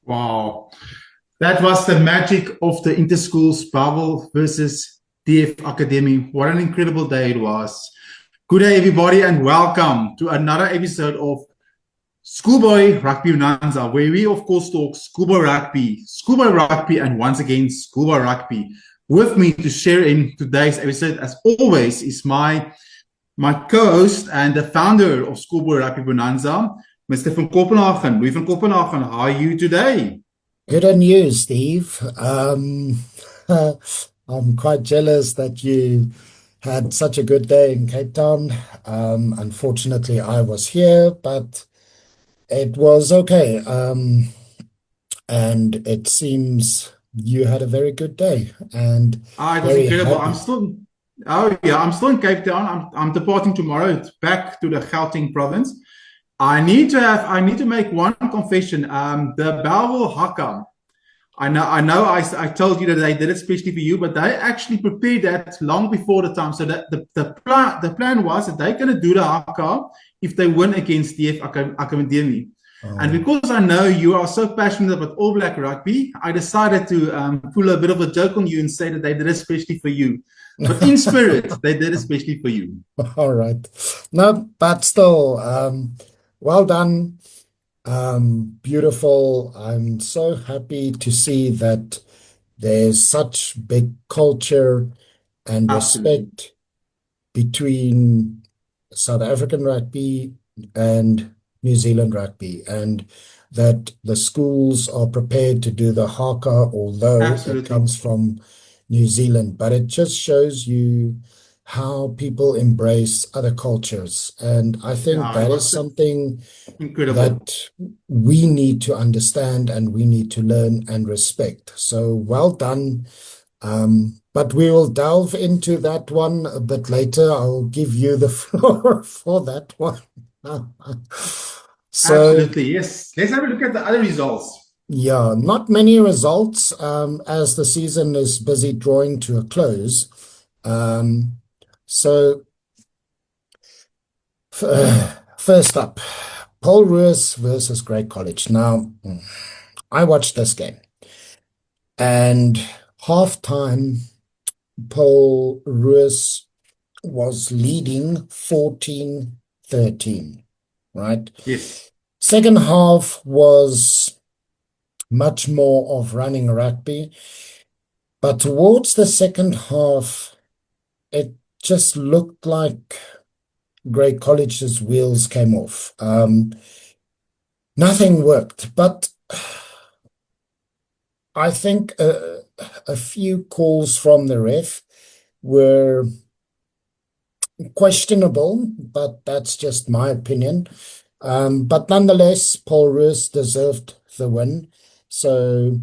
Wow, that was the magic of the Interschools Bellville versus DF Akademie. What an incredible day it was. Good day, everybody, and welcome to another episode of Schoolboy Rugby Bonanza, where we, of course, talk schoolboy rugby, and once again, schoolboy rugby. With me to share in today's episode, as always, is my co-host and the founder of Schoolboy Rugby Bonanza, Mr. van Kopenhagen. Louis van Kopenhagen, how are you today? Good on you, Steve. I'm quite jealous that you had such a good day in Cape Town. Unfortunately, I was here, but it was okay. And it seems you had a very good day. And It was very incredible. happy. I'm still in Cape Town. I'm departing tomorrow. It's back to the Gauteng province. I need to make one confession. The Bellville haka, I know I told you that they did it especially for you, but they actually prepared that long before the time. So that the plan was that they're gonna do the haka if they win against DF Akademie. And because I know you are so passionate about All Black rugby, I decided to pull a bit of a joke on you and say that they did it especially for you. But in spirit, they did it especially for you. All right. No, but still, well done. Beautiful. I'm so happy to see that there's such big culture and Absolutely. respect between South African rugby and New Zealand rugby, and that the schools are prepared to do the haka, although it Absolutely. comes from New Zealand. But it just shows you how people embrace other cultures. And I think Yeah, it that is was something incredible. that we need to understand and we need to learn and respect. So well done. But we will delve into that one a bit later. I'll give you the floor for that one. So, Absolutely, yes. Let's have a look at the other results. yeah, not many results as the season is busy drawing to a close. So, first up, Paul Roos versus Grey College. Now, I watched this game, and halftime, Paul Roos was leading 14-13, right? Yes. Second half was much more of running rugby, but towards the second half, it just looked like Grey College's wheels came off. Nothing worked, but I think a few calls from the ref were questionable, but that's just my opinion. But nonetheless, Paul Roos deserved the win. So,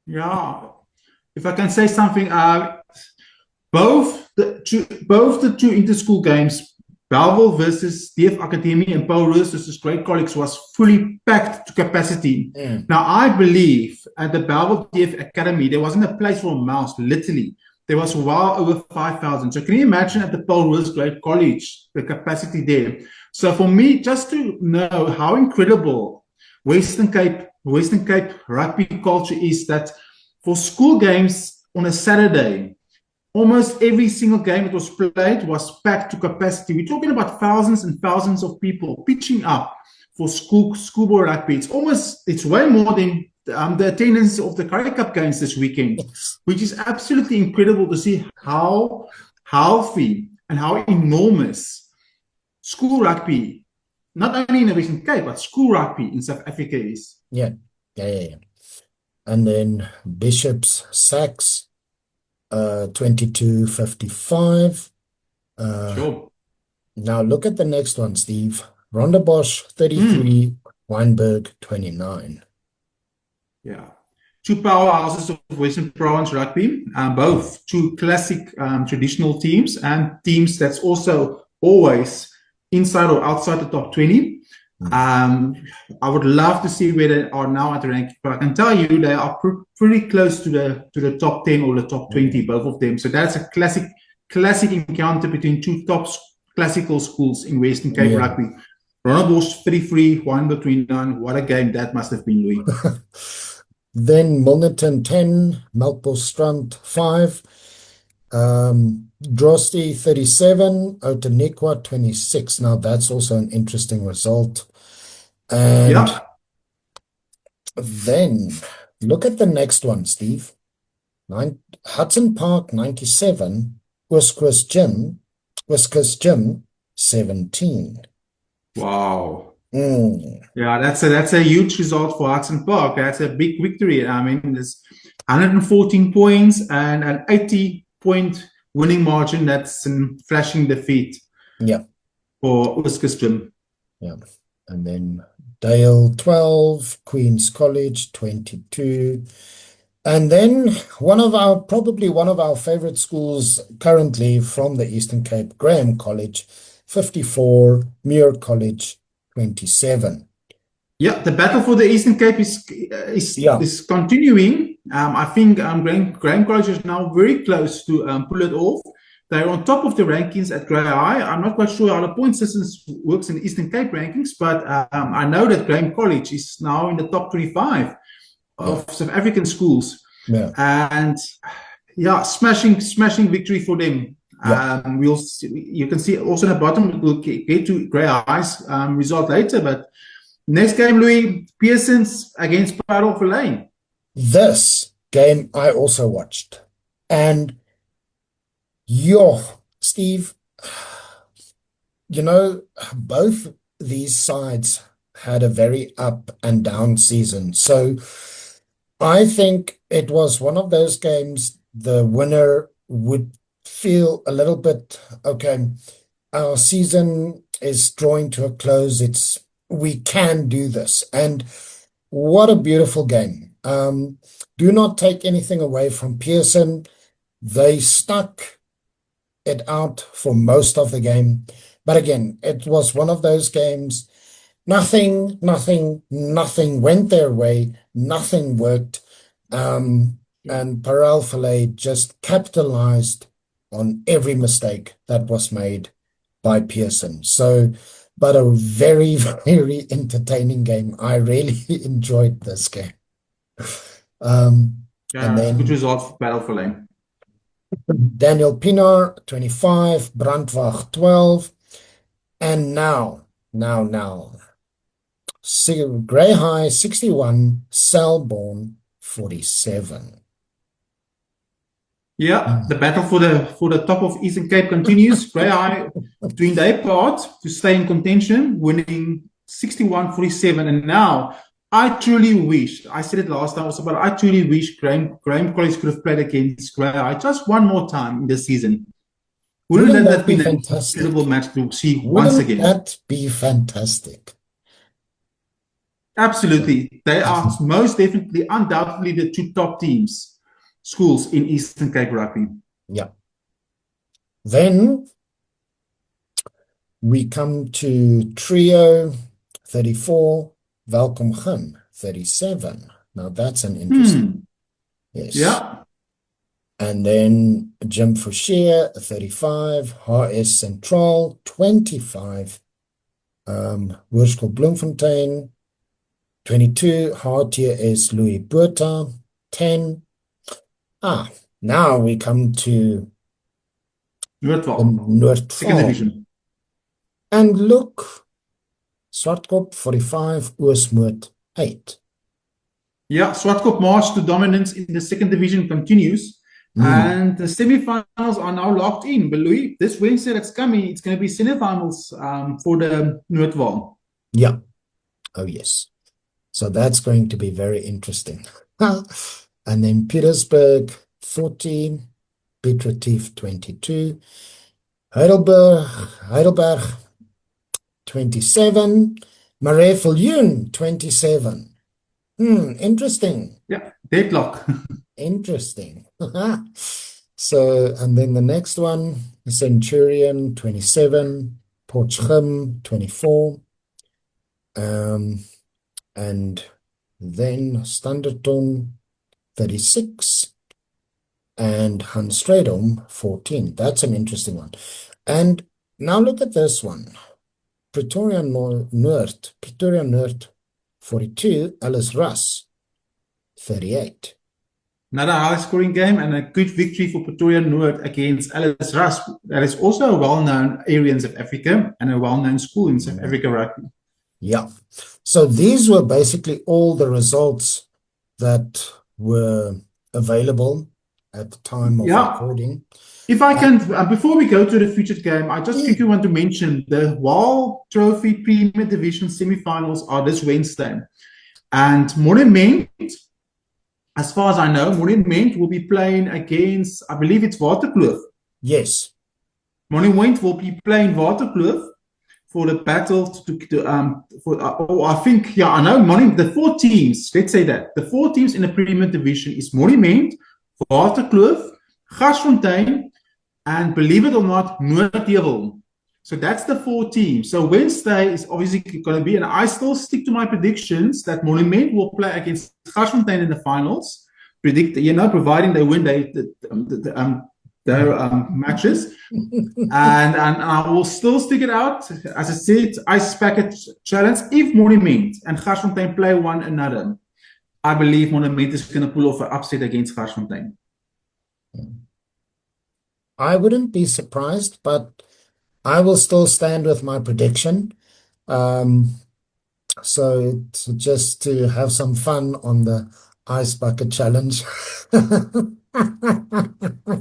Yeah. If I can say something, both the two interschool games, Bellville versus DF Akademie and Paul Roos versus Grey College, was fully packed to capacity. Now, I believe at the Bellville DF Akademie, there wasn't a place for a mouse, literally. There was well over 5,000. So can you imagine at the Paul Roos Grey College, the capacity there? So for me, just to know how incredible Western Cape rugby culture is, that for school games on a Saturday, almost every single game that was played was packed to capacity. We're talking about thousands and thousands of people pitching up for schoolboy rugby. It's way more than the attendance of the Currie Cup games this weekend, which is absolutely incredible to see how healthy and how enormous school rugby not only in the Western Cape, but school rugby in South Africa is. Yeah. And then Bishop's Sax, 22-55. Sure. Now look at the next one, Steve. Rondebosch 33, Wynberg 29. Yeah. Two powerhouses of Western Province rugby, both two classic traditional teams and teams that's also always inside or outside the top 20. I would love to see where they are now at the ranking, but I can tell you they are pretty close to the top 10 or the top 20, both of them. So that's a classic encounter between two top classical schools in Western Cape rugby. Rondebosch 33, Wynberg 29. What a game that must have been, Louis. Then Milnerton 10, Melkbosstrand 5, Drosti 37, Outeniqua 26. Now that's also an interesting result. And then look at the next one, Steve. Hudson Park 97, Weskus Gym 17. Wow. Yeah, that's a huge result for Hudson Park. That's a big victory. I mean, there's 114 points and an 80-point winning margin. That's a flashing defeat. Yeah. For Weskus Gym. Yeah. And then Dale 12, Queen's College 22. And then probably one of our favorite schools currently from the Eastern Cape, Graham College 54, Muir College 27. Yeah, the battle for the Eastern Cape is continuing. I think Graham College is now very close to pull it off. They're on top of the rankings at Grey High. I'm not quite sure how the point system works in the Eastern Cape rankings, but I know that Graham College is now in the top 25 of South African schools. Yeah. And yeah, smashing victory for them. Yeah. We'll see, you can see also at the bottom, we'll get to Grey High's result later, but next game, Louis, Pearson's against Bellville. This game I also watched. And Steve, both these sides had a very up and down season. So I think it was one of those games the winner would feel a little bit, okay, our season is drawing to a close. We can do this. And what a beautiful game. Do not take anything away from Pearson. They stuck it out for most of the game. But again, it was one of those games. Nothing went their way. Nothing worked. And Bellville just capitalized on every mistake that was made by Pearson. So, but a very, very entertaining game. I really enjoyed this game. And then good result for Bellville. Daniel Pienaar 25, Brandwag 12, and now Grey High 61, Selborne 47. Yeah, the battle for the top of Eastern Cape continues. Grey High doing their part to stay in contention, winning 61-47. And now I truly wish, I said it last time also, but I truly wish Graham College could have played against Grey High just one more time in this season. Wouldn't that be an incredible match to see once again? Wouldn't that be fantastic? Absolutely. They are most definitely, undoubtedly, the two top schools in Eastern Cape rugby. Yeah. Then we come to Trio 34, Welkom Gym 37. Now that's an interesting. Yes. Yeah. And then Jim Forshare 35, HS Central 25, Hoërskool Bloemfontein 22, HTS Louis Botha 10. Now we come to Noordwal, second division. And look, Swartkop 45, Oosmoed 8. Yeah, Swartkop march to dominance in the second division continues. And the semi-finals are now locked in. But Louis, this Wednesday that's coming, it's going to be semi-finals for the Noordwal. Yeah. Oh, yes. So that's going to be very interesting. And then Petersburg 14, Piet Retief 22, Heidelberg 27, Marais-Viljoen 27. Interesting. Yeah, deadlock. Interesting. So, and then the next one, Centurion 27, Potchefstroom 24, and then Standerton 36, and Hanstredom 14. That's an interesting one. And now look at this one. Pretoria Noord 42, Alice Russ 38. Another high-scoring game and a good victory for Pretoria Noord against Alice Russ. That is also a well-known area in South Africa and a well-known school in South Africa rugby. Yeah. So these were basically all the results that were available at the time of recording. If I can, before we go to the featured game, I just quickly want to mention the Wall Trophy Premier Division semi-finals are this Wednesday. And Monument, as far as I know, Monument will be playing against, I believe it's Waterkloof. Yes. Monument will be playing Waterkloof for the battle I think, yeah, I know, the 4 teams, let's say that. The 4 teams in the Premier Division is Monument, Waterkloof, Gasfontein, and believe it or not, Noordheuwel. So that's the 4 teams. So Wednesday is obviously going to be, and I still stick to my predictions that Monument will play against Gasfontein in the finals. Providing they win their matches. and I will still stick it out. As I said, ice packet challenge. If Monument and Gasfontein play one another, I believe Monument is going to pull off an upset against Gasfontein. I wouldn't be surprised, but I will still stand with my prediction. So it's just to have some fun on the ice bucket challenge.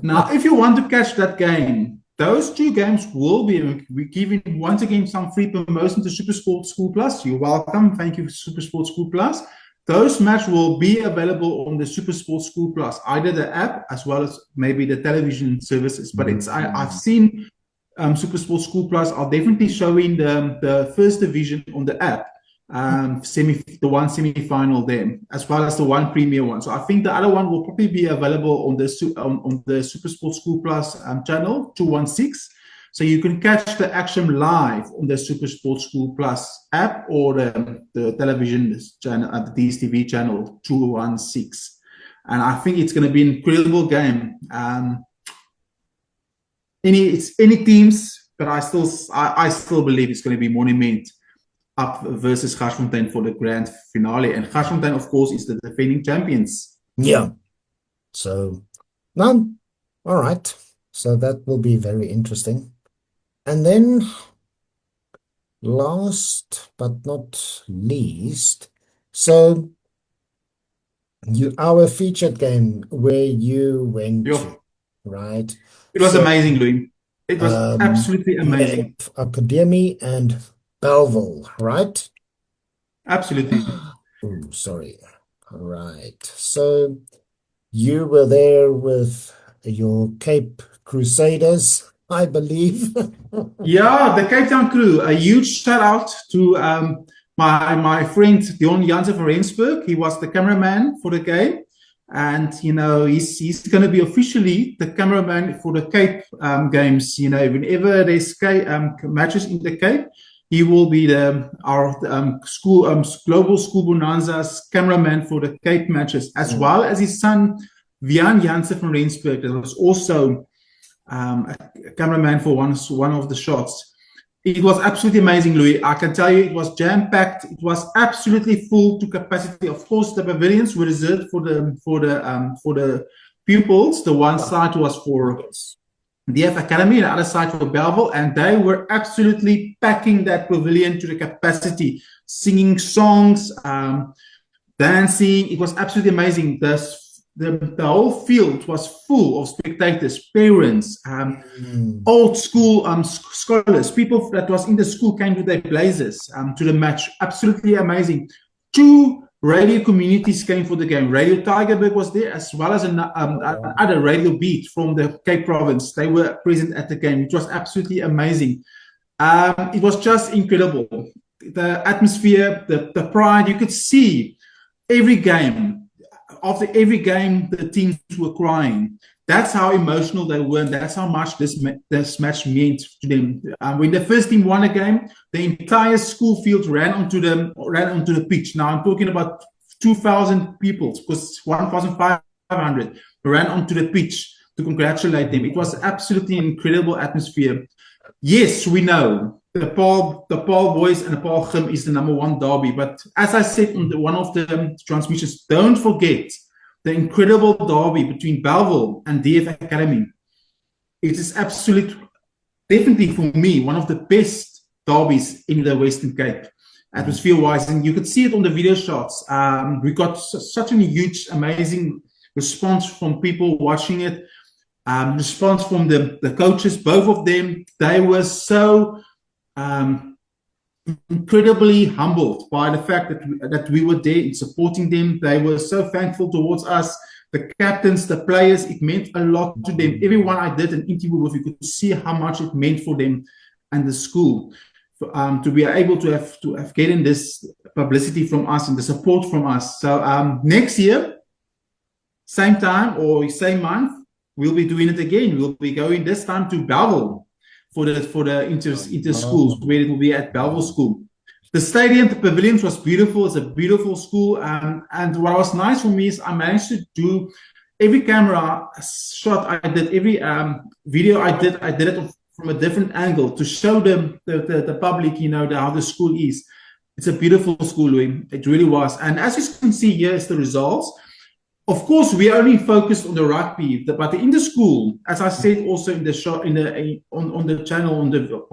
Now, if you want to catch that game, those 2 games will be giving once again some free promotion to SuperSport School Plus. You're welcome. Thank you, SuperSport School Plus. Those matches will be available on the SuperSport School Plus, either the app as well as maybe the television services. But I've seen SuperSport School Plus are definitely showing the first division on the app, the one semi-final there, as well as the one premier one. So I think the other one will probably be available on the SuperSport School Plus channel 216. So you can catch the action live on the SuperSport School Plus app or the television channel at the DSTV channel 216. And I think it's going to be an incredible game. Any teams, but I still believe it's going to be Monument up versus Gasfontein for the grand finale. And Gasfontein, of course, is the defending champions. Yeah. So, all right. So that will be very interesting. And then, last but not least, so our featured game where you went to, right? It was amazing, Louis. It was absolutely amazing. DF Akademie and Bellville, right? Absolutely. Oh, sorry. All right. So you were there with your Cape Crusaders, I believe. Yeah, the Cape Town crew. A huge shout out to my friend Dion Jansen van Rensburg. He was the cameraman for the game. And, he's going to be officially the cameraman for the Cape games. Whenever there's matches in the Cape, he will be our Global School Bonanza's cameraman for the Cape matches, as well as his son, Vian Jansen van Rensburg, that was also a cameraman for one of the shots. It was absolutely amazing, Louis. I can tell you it was jam-packed. It was absolutely full to capacity. Of course, the pavilions were reserved for the pupils. The one side was for DF Akademie, the other side for Bellville, and they were absolutely packing that pavilion to the capacity, singing songs, dancing. It was absolutely amazing. the whole field was full of spectators, parents, old school scholars, people that was in the school came with their blazers to the match. Absolutely amazing. 2 radio communities came for the game. Radio Tigerberg was there, as well as another radio beat from the Cape Province. They were present at the game. It was absolutely amazing. It was just incredible. The atmosphere, the pride, you could see every game. After every game, the teams were crying. That's how emotional they were, and that's how much this match meant to them. When the first team won a game, the entire school field ran onto the pitch. Now I'm talking about 2,000 people, because 1,500 ran onto the pitch to congratulate them. It was absolutely an incredible atmosphere. Yes, we know the Paul boys and the Paul Gym is the #1 derby, but as I said on one of the transmissions, don't forget the incredible derby between Bellville and DF Akademie. It is definitely for me, one of the best derbies in the Western Cape, atmosphere-wise, and you could see it on the video shots. We got such a huge, amazing response from people watching it, response from the coaches, both of them. They were so incredibly humbled by the fact that we were there in supporting them. They were so thankful towards us, the captains, the players. It meant a lot to them. Everyone I did an interview with, you could see how much it meant for them and the school to be able to have getting this publicity from us and the support from us. So next year, same time or same month, we'll be doing it again. We'll be going this time to Bellville for the inter-schools, where it will be at Bellville School. The stadium, the pavilions was beautiful. It's a beautiful school. And what was nice for me is I managed to do every camera shot I did, every video I did it from a different angle to show them the public, how the school is. It's a beautiful school, Louis. It really was. And as you can see here is the results. Of course, we only focused on the rugby, but in the school, as I said also in the show, on the channel, on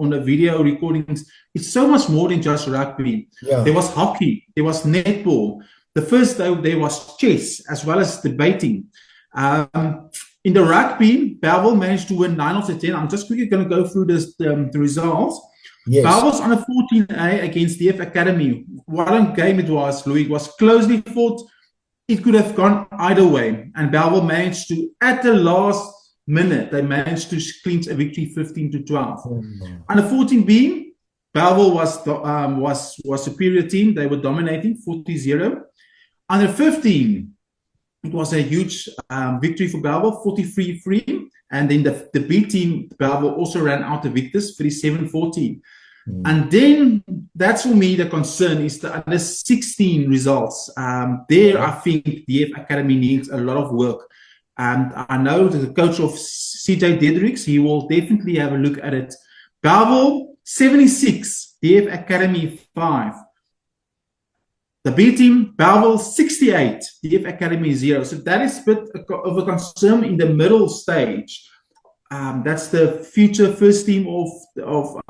the video recordings, it's so much more than just rugby. Yeah. There was hockey, there was netball. The first day there was chess as well as debating. In the rugby, Bellville managed to win 9 of the 10. I'm just quickly going to go through the results. Yes. Bellville's on a 14A against DF Akademie. What a game it was, Louis. It was closely fought. It could have gone either way, and Bellville managed to, at the last minute, they managed to clinch a victory 15-12. On the 14B, Bellville was superior team. They were dominating 40-0. On the 15, it was a huge victory for Bellville, 43-3. And then the B team, Bellville, also ran out the victors, 37-14. And then that's for me the concern is the under 16 results. There, I think DF Akademie needs a lot of work. And I know that the coach of CJ Dedricks, he will definitely have a look at it. Bellville 76, DF Akademie 5. The B team, Bellville 68, DF Akademie 0. So that is a bit of a concern in the middle stage. That's the future first team of Bellville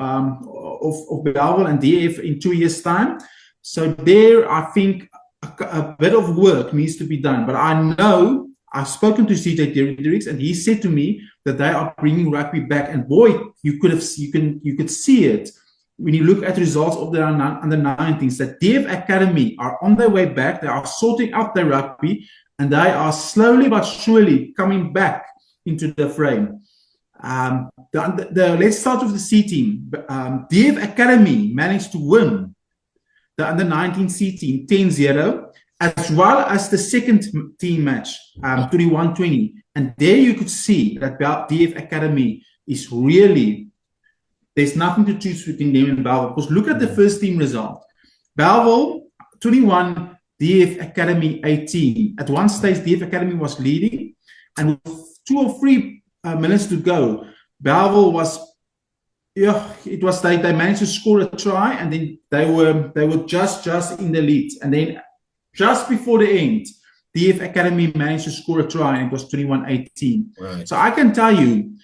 and DF in 2 years' time. So there, I think a bit of work needs to be done. But I know I've spoken to CJ Dedricks, and he said to me that they are bringing rugby back. And boy, you could see it when you look at the results of the under 19s. That DF Akademie are on their way back. They are sorting out their rugby, and they are slowly but surely coming back into the frame. Let's start with the C team. DF Akademie managed to win the under 19 C team 10-0, as well as the second team match 21-20. And there you could see that DF Akademie is really, there's nothing to choose between them and Bellville. Because look at the first team result. Bellville 21, DF Akademie 18. At one stage, DF Akademie was leading, and with 2 or 3 minutes to go, Bellville they managed to score a try, and then they were just in the lead, and then just before the end, DF Akademie managed to score a try, and it was 21-18. Right. So I can tell you,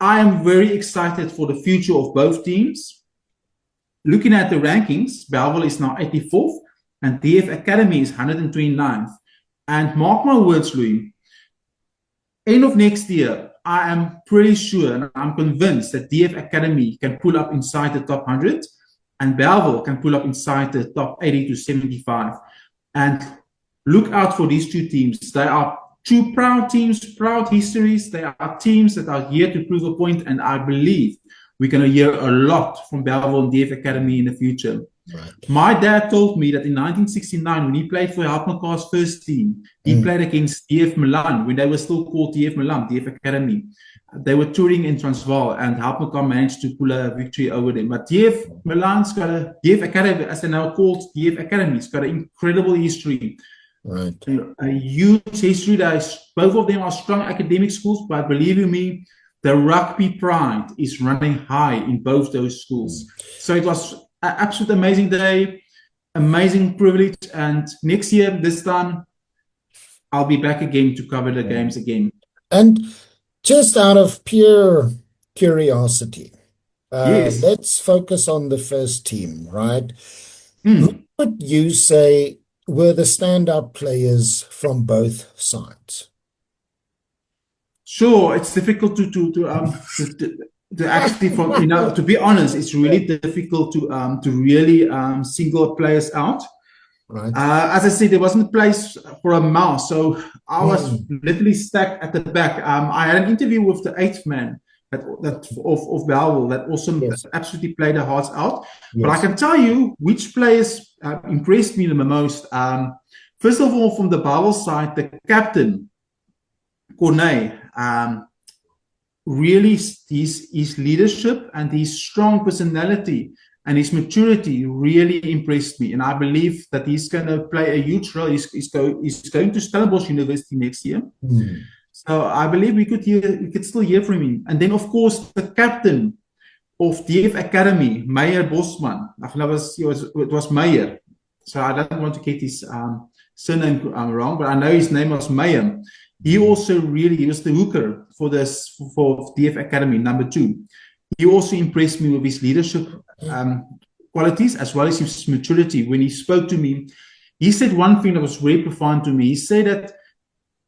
I am very excited for the future of both teams. Looking at the rankings, Bellville is now 84th, and DF Akademie is 129th. And mark my words, Louis, end of next year, I am pretty sure and I'm convinced that DF Akademie can pull up inside the top 100 and Bellville can pull up inside the top 80 to 75. And look out for these two teams. They are two proud teams, proud histories. They are teams that are here to prove a point, and I believe we're going to hear a lot from Bellville and DF Akademie in the future. Right. My dad told me that in 1969, when he played for Helpmakar's first team, he played against DF Milan, when they were still called DF Milan, DF Akademie. They were touring in Transvaal, and Helpmakar managed to pull a victory over them. But DF Milan's got a, DF Akademie, as they now called DF Akademie, it's got an incredible history. Right. A huge history. Both of them are strong academic schools, but believe you me, the rugby pride is running high in both those schools. So it was an absolute amazing day, amazing privilege. And next year, this time, I'll be back again to cover the games again. And just out of pure curiosity, Yes. let's focus on the first team, right? Who would you say were the standout players from both sides? Sure, it's difficult to actually, from to be honest, it's really difficult to really single players out. Right. As I said, there wasn't a place for a mouse, so I was literally stacked at the back. I had an interview with the eighth man of Bellville that also absolutely played their hearts out. But I can tell you which players impressed me the most. First of all, from the Bellville side, the captain, Corneille, really his leadership and his strong personality and his maturity really impressed me, and I believe that he's going to play a huge role. He's going to Stellenbosch University next year, so I believe we could still hear from him. And then, of course, the captain of DF Akademie, Meyer Bosman. It was Meyer, so I don't want to get his surname wrong, but I know his name was Meyer. He also he was the hooker for DF Akademie, number 2. He also impressed me with his leadership qualities as well as his maturity. When he spoke to me, he said one thing that was very profound to me. He said that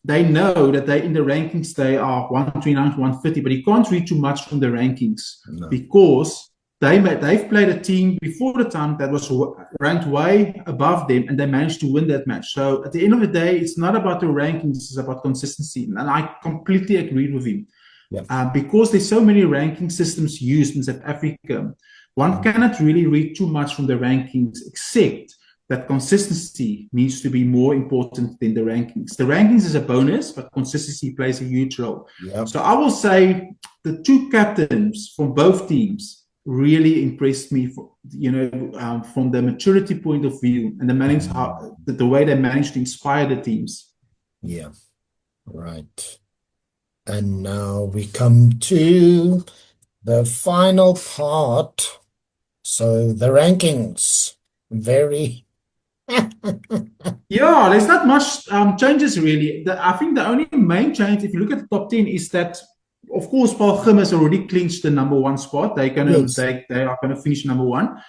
they know that they in the rankings they are 129 to 150, but he can't read too much from the rankings because they've played a team before the time that was ranked way above them, and they managed to win that match. So at the end of the day, it's not about the rankings; it's about consistency, and I completely agreed with him. Because there's so many ranking systems used in South Africa, one cannot really read too much from the rankings, except that consistency needs to be more important than the rankings. The rankings is a bonus, but consistency plays a huge role. So I will say the two captains from both teams really impressed me, from the maturity point of view and the way they managed to inspire the teams. Yeah, right. And now we come to the final part. So the rankings, very. Yeah, there's not much changes really. I think the only main change, if you look at the top 10, is that, of course, Paul Gim has already clinched the number 1 spot. They are going to finish number 1.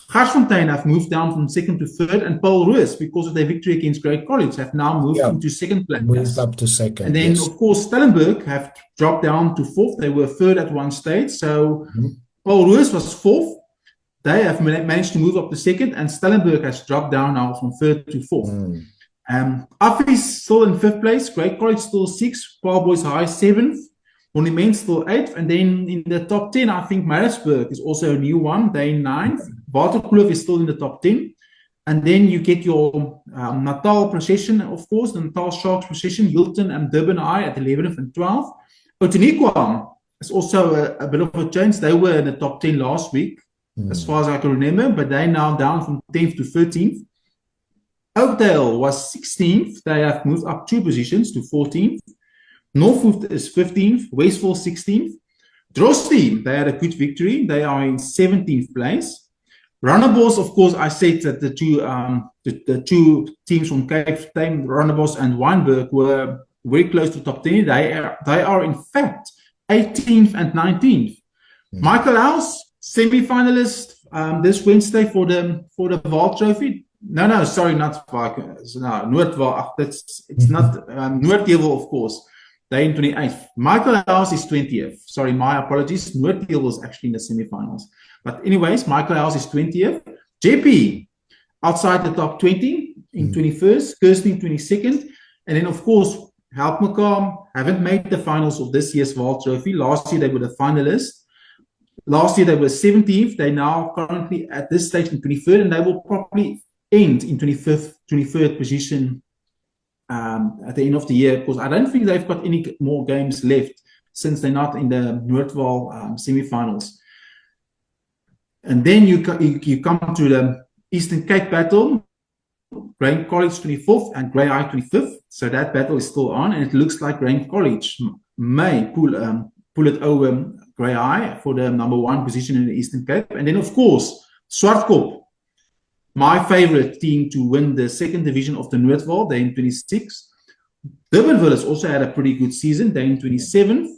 Garsfontein have moved down from 2nd to 3rd, and Paul Roos, because of their victory against Great College, have now moved into 2nd place. Moved up to 2nd. And then, of course, Stellenbosch have dropped down to 4th. They were 3rd at one stage. So Paul Roos was 4th. They have managed to move up to 2nd, and Stellenbosch has dropped down now from 3rd to 4th. Affie's still in 5th place. Great College still 6th. Paul Boys High 7th. Monument still 8th, and then in the top 10, I think Maritzburg is also a new one. They're 9th. Waterkloof is still in the top 10. And then you get your Natal procession, of course, the Natal Sharks procession, Hilton and Durban High at 11th and 12th. Outeniqua is also a bit of a change. They were in the top 10 last week, as far as I can remember, but they're now down from 10th to 13th. Oakdale was 16th. They have moved up 2 positions to 14th. Northwood is 15th, Westville 16th. Drosti, they had a good victory. They are in 17th place. Rondebosch, of course, I said that the two teams from Cape Town, Rondebosch and Wynberg, were very close to top 10. They are in fact 18th and 19th. Michael House, semi-finalist this Wednesday for the Vaal Trophy. No, sorry, not Vikings. No, Noordwal. It's not Noordheuwel, of course. They're in 28th. Michael House is 20th. Sorry, my apologies. Noordheuwel is actually in the semi-finals. But anyways, Michael House is 20th. JP outside the top 20 in 21st. Kirsten 22nd. And then, of course, Help McCarm haven't made the finals of this year's World Trophy. Last year, they were the finalists. Last year, they were 17th. They're now currently at this stage in 23rd, and they will probably end in 23rd position at the end of the year, because I don't think they've got any more games left since they're not in the Noordwal semi-finals. And then you come to the Eastern Cape battle, Grain College 24th and Grey Eye 25th. So that battle is still on, and it looks like Grain College may pull it over Grey Eye for the number 1 position in the Eastern Cape. And then, of course, Swartkop, my favorite team to win the 2nd division of the Noordwal. They're in 26th. Durbanville has also had a pretty good season. They're in 27th.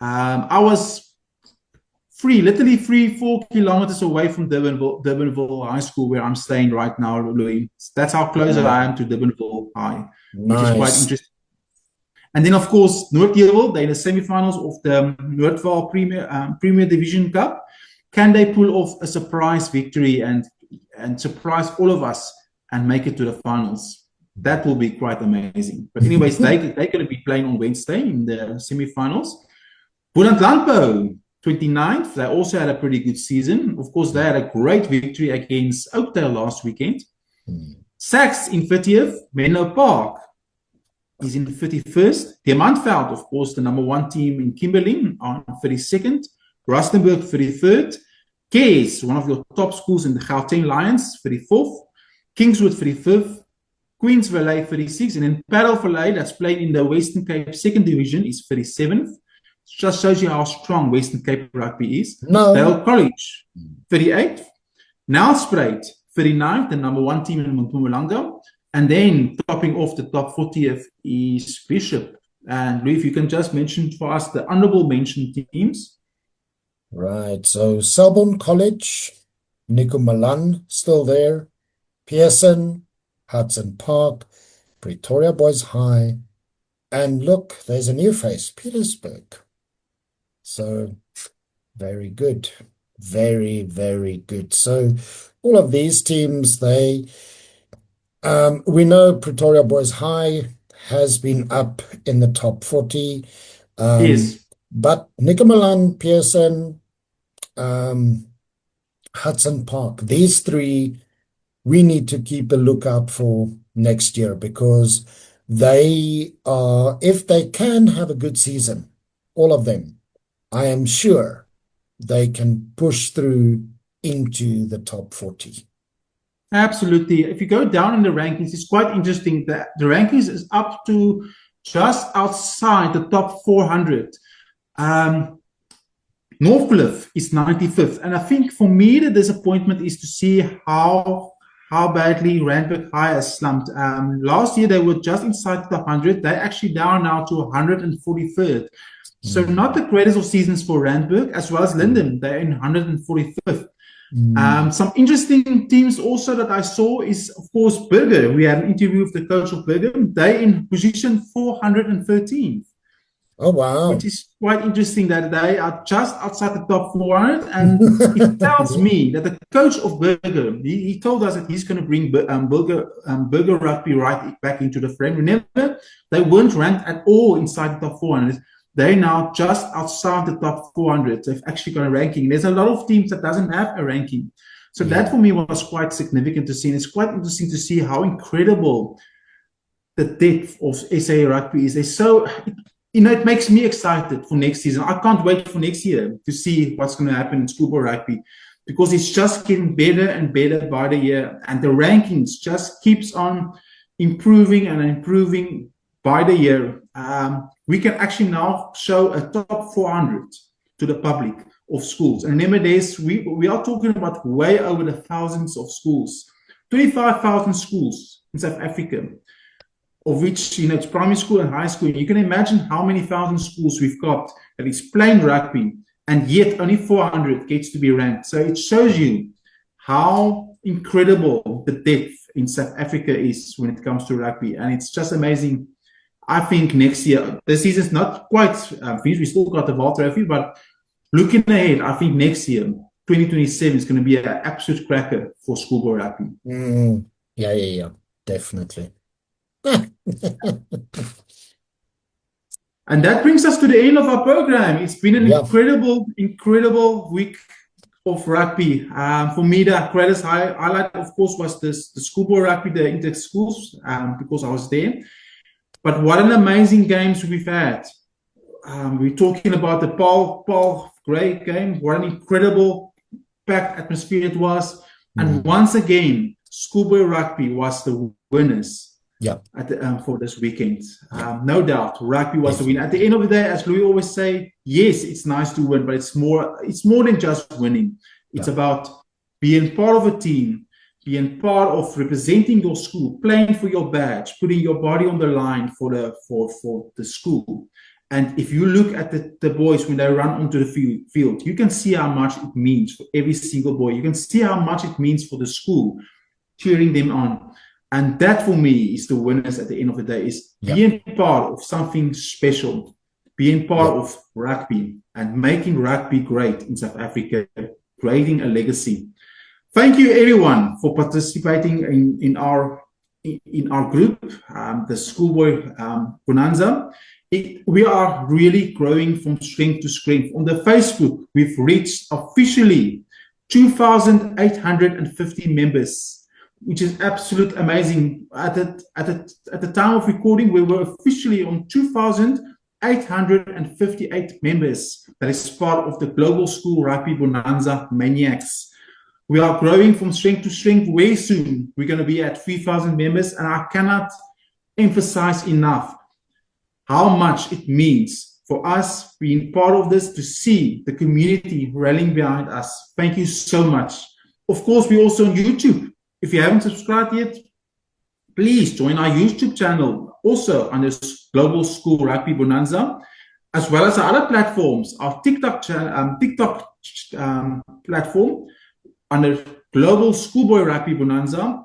I was literally 3-4 kilometers away from Durbanville High School, where I'm staying right now, Louis. That's how close I am to Durbanville High, which is quite interesting. And then, of course, Noordheuwel, they're in the semi-finals of the Noordwal Premier Division Cup. Can they pull off a surprise victory and surprise all of us and make it to the finals? That will be quite amazing. But anyways, they're going to be playing on Wednesday in the semi-finals. Boland Landbou, 29th. They also had a pretty good season. Of course, they had a great victory against Oakdale last weekend. Sachs in 30th. Menlo Park is in 31st. Diamantveld, of course, the number 1 team in Kimberley, on 32nd. Rustenburg, 33rd. Cairns, one of your top schools in the Gauteng Lions, 34th. Kingswood, 35th. Queens Valley, 36th. And then Parel Valley, that's playing in the Western Cape 2nd Division, is 37th. Just shows you how strong Western Cape rugby is. Dale College, 38th. Nelspruit, 39th, the number 1 team in Mpumalanga. And then topping off the top 40th is Bishop. And Louis, if you can just mention for us the honorable mention teams. Right, so Selborne College, Nico Malan still there, Pearson, Hudson Park, Pretoria Boys High, and look, there's a new face, Petersburg. So very good, very, very good. So all of these teams, we know Pretoria Boys High has been up in the top 40. Yes. But Nico Malan, Pearson, Hudson Park, these 3 we need to keep a lookout for next year, because they are, if they can have a good season, all of them, I am sure they can push through into the top 40. Absolutely. If you go down in the rankings, it's quite interesting that the rankings is up to just outside the top 400. Northcliffe is 95th. And I think for me, the disappointment is to see how badly Randburg High has slumped. Last year, they were just inside the 100. They're actually down now to 143rd. So not the greatest of seasons for Randburg, as well as Linden. They're in 145th. Some interesting teams also that I saw is, of course, Burger. We had an interview with the coach of Burger. They're in position 413th. Oh, wow. Which is quite interesting that they are just outside the top 400. And it tells me that the coach of Burger, he told us that he's going to bring Burger rugby right back into the frame. Remember, they weren't ranked at all inside the top 400. They're now just outside the top 400. They've actually got a ranking. There's a lot of teams that doesn't have a ranking. So that for me was quite significant to see. And it's quite interesting to see how incredible the depth of SA rugby is. They're so, it makes me excited for next season. I can't wait for next year to see what's going to happen in schoolboy rugby, because it's just getting better and better by the year. And the rankings just keeps on improving and improving by the year. We can actually now show a top 400 to the public of schools. And remember, we are talking about way over the thousands of schools, 25,000 schools in South Africa, of which, it's primary school and high school. You can imagine how many thousand schools we've got that is playing rugby, and yet only 400 gets to be ranked. So it shows you how incredible the depth in South Africa is when it comes to rugby. And it's just amazing. I think next year, the season's not quite finished. We still got the Vaal Trophy, but looking ahead, I think next year, 2027, is going to be an absolute cracker for schoolboy rugby. Yeah, definitely. And that brings us to the end of our program. It's been an incredible week of rugby. For me, the greatest highlight, of course, was the schoolboy rugby, the Interschools, because I was there. But what an amazing games we've had. We're talking about the Paul Gray game. What an incredible packed atmosphere it was. And once again, schoolboy rugby was the winners. For this weekend. No doubt, rugby was the winner. At the end of the day, as Louis always say, yes, it's nice to win, but it's more than just winning. It's about being part of a team, being part of representing your school, playing for your badge, putting your body on the line for the school. And if you look at the boys when they run onto the field, you can see how much it means for every single boy. You can see how much it means for the school, cheering them on. And that, for me, is the winners at the end of the day, is being part of something special, being part of rugby and making rugby great in South Africa, creating a legacy. Thank you, everyone, for participating in our group, the Schoolboy Bonanza. We are really growing from strength to strength. On the Facebook, we've reached officially 2,850 members, which is absolute amazing. At the time of recording, we were officially on 2,858 members. That is part of the Global School Rugby Bonanza Maniacs. We are growing from strength to strength. Very soon, we're going to be at 3,000 members, and I cannot emphasize enough how much it means for us being part of this, to see the community rallying behind us. Thank you so much. Of course, we're also on YouTube. If you haven't subscribed yet, please join our YouTube channel, also under Global School Rugby Bonanza, as well as our other platforms, our TikTok platform under Global Schoolboy Rugby Bonanza,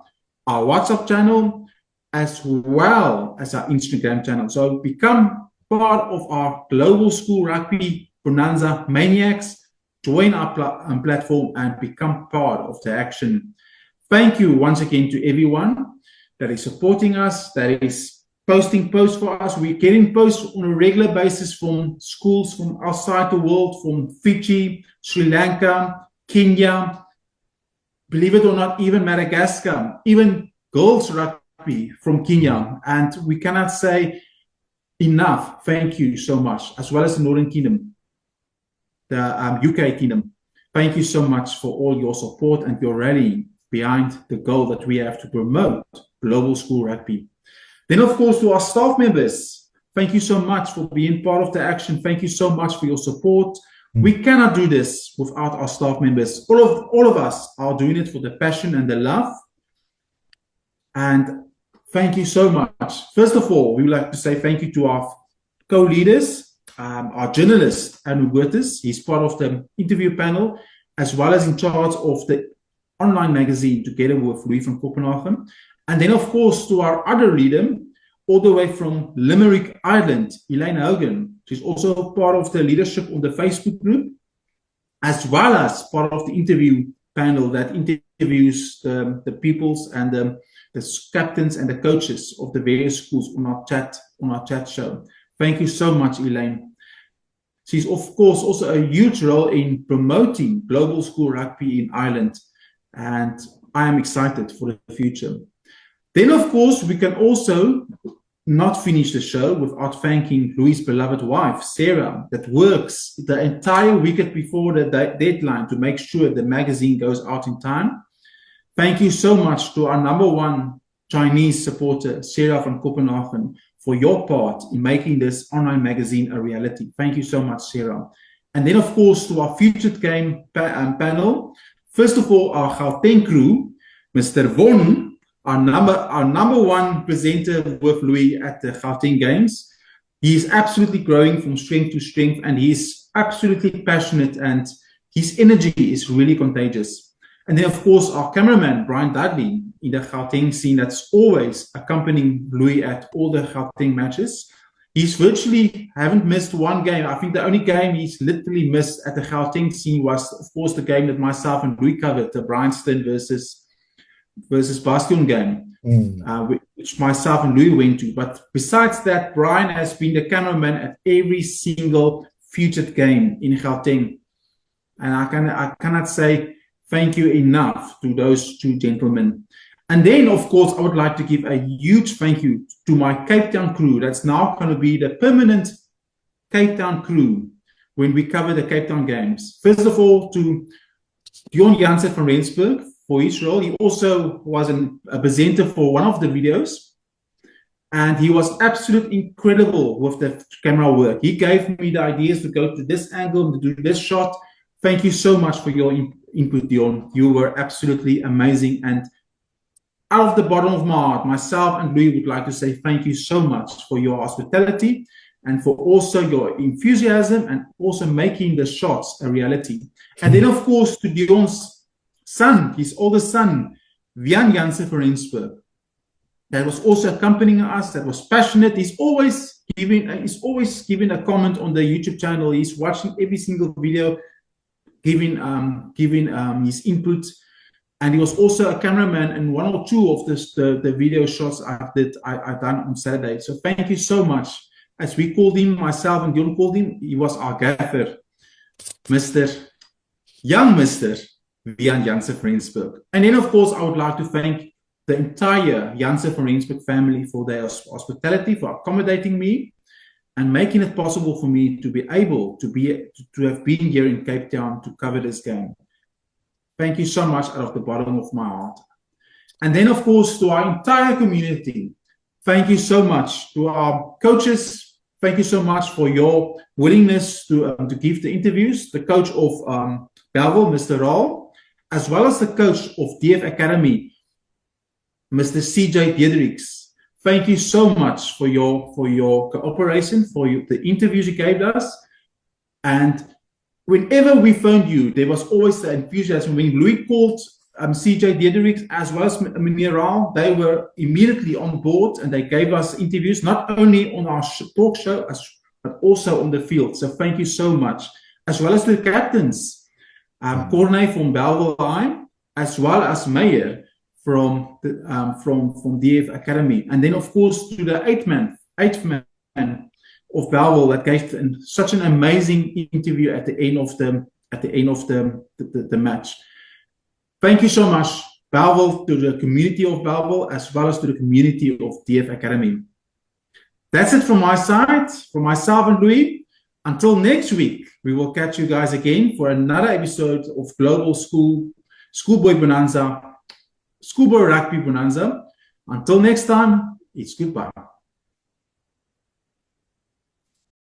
our WhatsApp channel, as well as our Instagram channel. So become part of our Global School Rugby Bonanza Maniacs, join our platform and become part of the action. Thank you once again to everyone that is supporting us, that is posting posts for us. We're getting posts on a regular basis from schools from outside the world, from Fiji, Sri Lanka, Kenya, believe it or not, even Madagascar, even girls rugby from Kenya. And we cannot say enough thank you so much, as well as the Northern Kingdom, the UK Kingdom. Thank you so much for all your support and your rallying behind the goal that we have to promote global school rugby. Then, of course, to our staff members, thank you so much for being part of the action. Thank you so much for your support. We cannot do this without our staff members. All of us are doing it for the passion and the love. And thank you so much. First of all, we would like to say thank you to our co-leaders, our journalist, Anu Goethes. He's part of the interview panel, as well as in charge of the online magazine, together with Louis from Copenhagen. And then, of course, to our other leader, all the way from Limerick, Ireland, Elaine Hogan. She's also part of the leadership on the Facebook group, as well as part of the interview panel that interviews the pupils and the captains and the coaches of the various schools on our chat show. Thank you so much, Elaine. She's, of course, also a huge role in promoting global school rugby in Ireland. And I am excited for the future. Then, of course, we can also not finish the show without thanking Louis' beloved wife, Sarah, that works the entire weekend before the deadline to make sure the magazine goes out in time. Thank you so much to our number one Chinese supporter, Sarah from Copenhagen, for your part in making this online magazine a reality. Thank you so much, Sarah. And then, of course, to our featured game panel. First of all, our Gauteng crew, Mr. Von, our number one presenter with Louis at the Gauteng Games. He is absolutely growing from strength to strength, and he's absolutely passionate, and his energy is really contagious. And then, of course, our cameraman, Brian Dudley, in the Gauteng scene that's always accompanying Louis at all the Gauteng matches. He's virtually haven't missed one game. I think the only game he's literally missed at the Gauteng scene was, of course, the game that myself and Louis covered, the Bryanston versus Bastion game, which myself and Louis went to. But besides that, Brian has been the cameraman at every single featured game in Gauteng. And I cannot say thank you enough to those two gentlemen. And then, of course, I would like to give a huge thank you to my Cape Town crew. That's now going to be the permanent Cape Town crew when we cover the Cape Town games. First of all, to Dion Jansen from Rensburg for his role. He also was a presenter for one of the videos. And he was absolutely incredible with the camera work. He gave me the ideas to go to this angle, to do this shot. Thank you so much for your input, Dion. You were absolutely amazing. And out of the bottom of my heart, myself and Louis would like to say thank you so much for your hospitality and for also your enthusiasm and also making the shots a reality. And then, of course, to Dion's son, his oldest son, Vian Jansen from Rensburg, that was also accompanying us, that was passionate. He's always giving a comment on the YouTube channel. He's watching every single video, giving his input. And he was also a cameraman in one or two of the video shots I've done on Saturday. So thank you so much. As we called him, myself and Dion called him, he was our gaffer, young Mr. Vian Jansen from Rensburg. And then, of course, I would like to thank the entire Jansen from Rensburg family for their hospitality, for accommodating me and making it possible for me to be able to have been here in Cape Town to cover this game. Thank you so much out of the bottom of my heart. And then, of course, to our entire community, thank you so much. To our coaches, thank you so much for your willingness to give the interviews. The coach of Bellville, Mr. Raul, as well as the coach of DF Akademie, Mr. CJ Diedericks. Thank you so much for your cooperation, for the interviews you gave us. And whenever we phoned you, there was always the enthusiasm. When Louis called CJ Diedericks as well as Mineral, they were immediately on board and they gave us interviews, not only on our talk show, but also on the field. So thank you so much. As well as the captains, Corne from Bellville, as well as Meyer from DF Akademie. And then, of course, to the eighth man of Bellville that gave such an amazing interview at the end of the match. Thank you so much, Bellville, to the community of Bellville, as well as to the community of DF Akademie. That's it from my side, from myself and Louis. Until next week, we will catch you guys again for another episode of Global Schoolboy Bonanza, Schoolboy Rugby Bonanza. Until next time, it's goodbye.